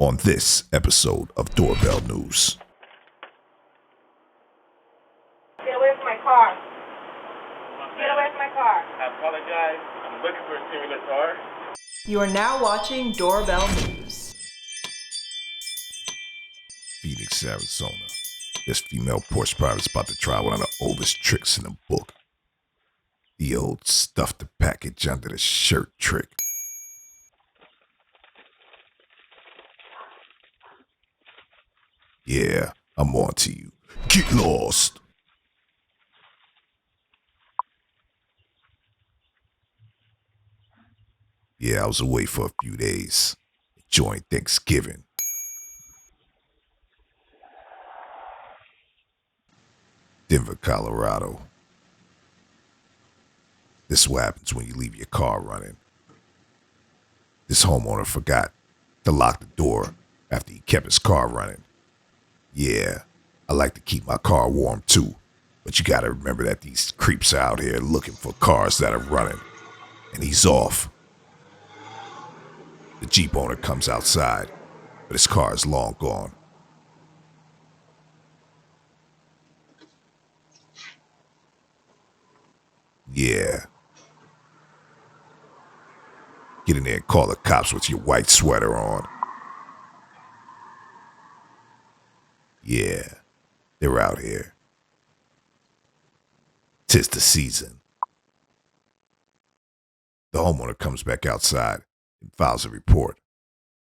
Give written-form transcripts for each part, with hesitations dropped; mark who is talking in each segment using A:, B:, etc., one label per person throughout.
A: on this episode of Doorbell News.
B: Get away from my car. Get away from my car.
C: I apologize. I'm looking for a similar car.
D: You are now watching Doorbell News.
A: Phoenix, Arizona. This female Porsche private is about to try one of the oldest tricks in the book. The old stuff the package under the shirt trick. Yeah, I'm on to you. Get lost. Yeah, I was away for a few days, enjoying Thanksgiving. Denver, Colorado. This is what happens when you leave your car running. This homeowner forgot to lock the door after he kept his car running. Yeah, I like to keep my car warm too, but you gotta remember that these creeps are out here looking for cars that are running, and he's off. The Jeep owner comes outside, but his car is long gone. Yeah. Get in there and call the cops with your white sweater on. Yeah, they're out here. 'Tis the season. The homeowner comes back outside and files a report,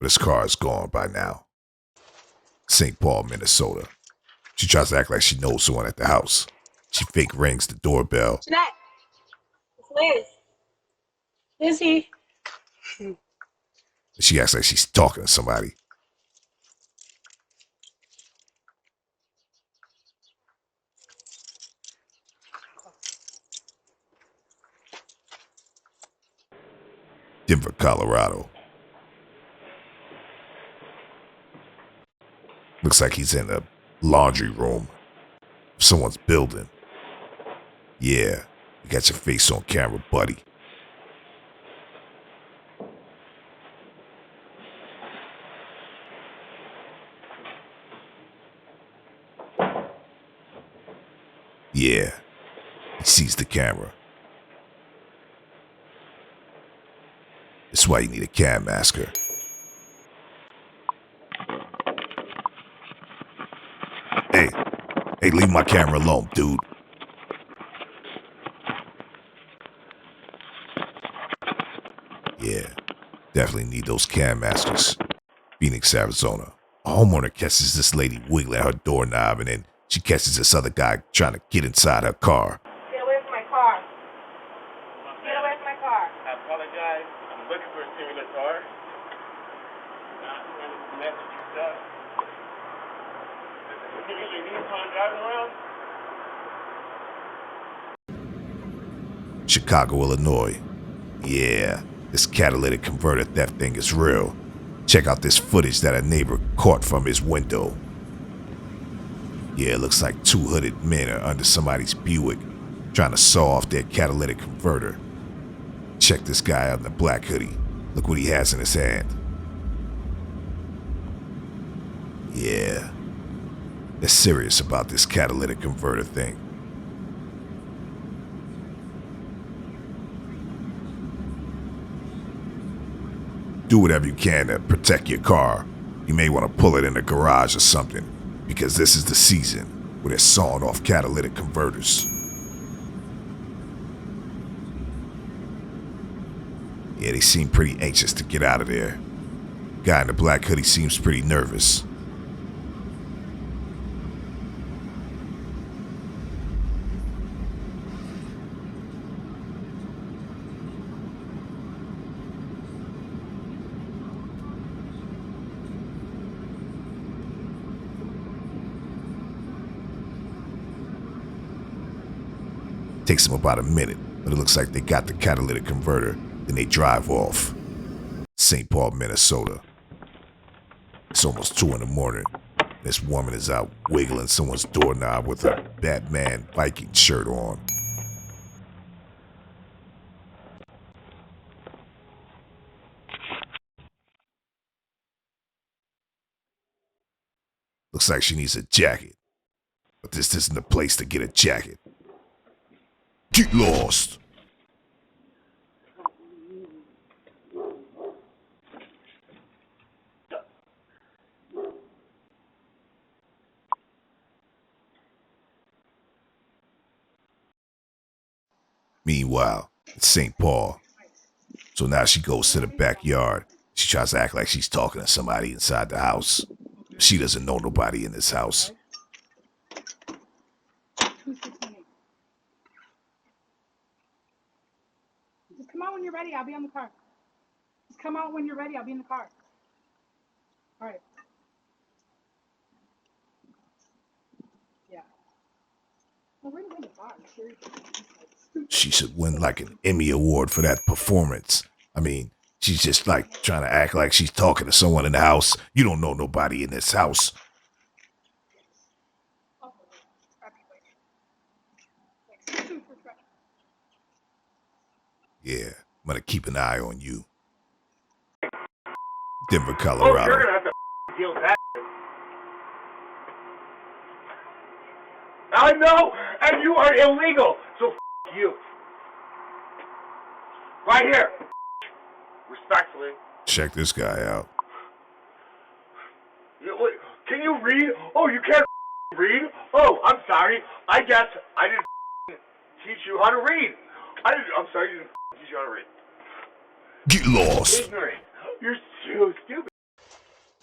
A: but his car is gone by now. St. Paul, Minnesota. She tries to act like she knows someone at the house. She fake rings the doorbell.
B: Jeanette. It's Liz. Lizzie.
A: She acts like she's talking to somebody. Denver, Colorado. Looks like he's in a laundry room of someone's building. Yeah, you got your face on camera, buddy. Yeah, he sees the camera. That's why you need a cam masker. Hey, leave my camera alone, dude. Yeah, definitely need those cam maskers. Phoenix, Arizona. A homeowner catches this lady wiggling her doorknob, and then she catches this other guy trying to get inside her car.
B: Get away from my car. Get away from my car.
C: I apologize. I'm looking for a similar car. Not running some message stuff. You need someone driving around?
A: Chicago, Illinois. Yeah, this catalytic converter theft thing is real. Check out this footage that a neighbor caught from his window. Yeah, it looks like two hooded men are under somebody's Buick trying to saw off their catalytic converter. Check this guy out in the black hoodie. Look what he has in his hand. Yeah, they're serious about this catalytic converter thing. Do whatever you can to protect your car. You may want to pull it in the garage or something, because this is the season where they're sawing off catalytic converters. Yeah, they seem pretty anxious to get out of there. Guy in the black hoodie seems pretty nervous. Takes them about a minute, but it looks like they got the catalytic converter. Then they drive off. St. Paul, Minnesota. It's almost 2 in the morning. This woman is out wiggling someone's doorknob with her Batman Viking shirt on. Looks like she needs a jacket. But this isn't the place to get a jacket. Get lost! Meanwhile, it's St. Paul. So now she goes to the backyard. She tries to act like she's talking to somebody inside the house. She doesn't know nobody in this house.
E: Just come out when you're ready. I'll be on the car. Just come out when you're ready. I'll be in the car. All right. Yeah. Well, we're in the bar. Seriously.
A: She should win like an Emmy Award for that performance. I mean, she's just like trying to act like she's talking to someone in the house. You don't know nobody in this house. Yeah, I'm gonna keep an eye on you. Denver,
C: Oh, you're
A: Colorado.
C: gonna have to deal with that. I know, and you are illegal, so you. Right here. Respectfully.
A: Check this guy out.
C: Can you read? Oh, you can't read? Oh, I'm sorry. I guess I didn't teach you how to read. I'm sorry, you didn't teach you how to read.
A: Get lost.
C: Ignorant. You're so stupid.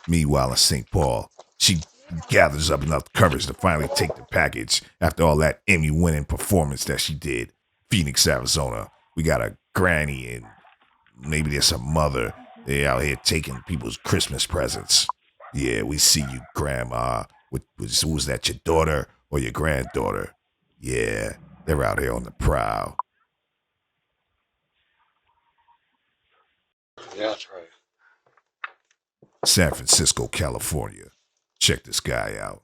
A: Meanwhile, in St. Paul, she gathers up enough courage to finally take the package after all that Emmy-winning performance that she did. Phoenix, Arizona. We got a granny and maybe there's a mother. They out here taking people's Christmas presents. Yeah, we see you, Grandma. Was that your daughter or your granddaughter? Yeah, they're out here on the prowl.
F: Yeah, that's right.
A: San Francisco, California. Check this guy out.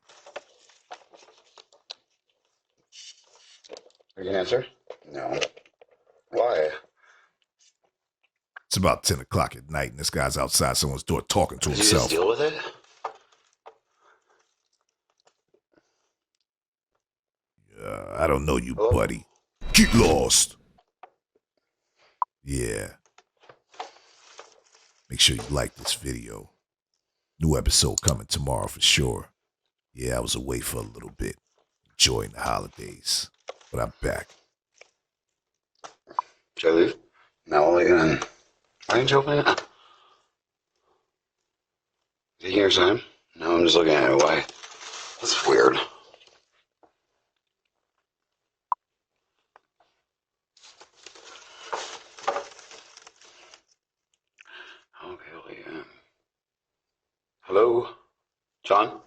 F: Are you gonna answer? No. Why?
A: It's about 10 o'clock at night, and this guy's outside someone's door talking to
F: Did you just
A: himself.
F: deal with it?
A: I don't know you,
F: Hello?
A: buddy. Get lost. Yeah. Make sure you like this video. New episode coming tomorrow for sure. Yeah, I was away for a little bit, enjoying the holidays, but I'm back.
F: Should I leave? No, again. Why didn't you open it? Taking your time? No, I'm just looking at it. Why? That's weird. Okay, well, yeah. Hello? John?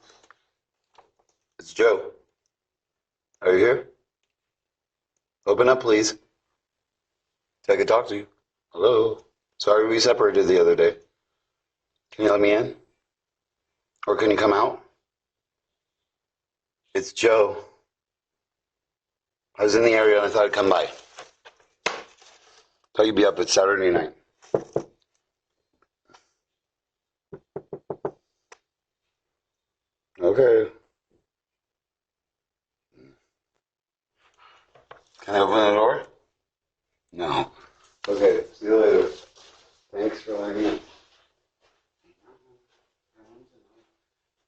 F: It's Joe. Are you here? Open up, please. So I could talk to you. Hello? Sorry we separated the other day. Can you let me in? Or can you come out? It's Joe. I was in the area and I thought I'd come by. Thought you'd be up. It's Saturday night. Okay. Can I open the door? No. Okay, see you later. Thanks for letting me in.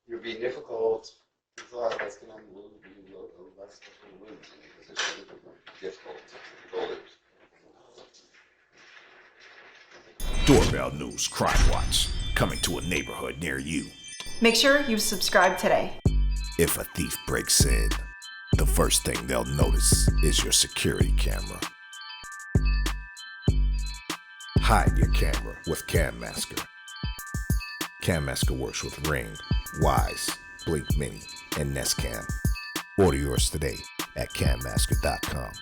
F: You're being difficult. You thought that's going to move you less because it's difficult.
A: Doorbell News Crime Watch, coming to a neighborhood near you.
D: Make sure you subscribe today.
A: If a thief breaks in, the first thing they'll notice is your security camera. Hide your camera with Cam Masker. Cam Masker works with Ring, Wise, Blink Mini, and Nest Cam. Order yours today at cammasker.com.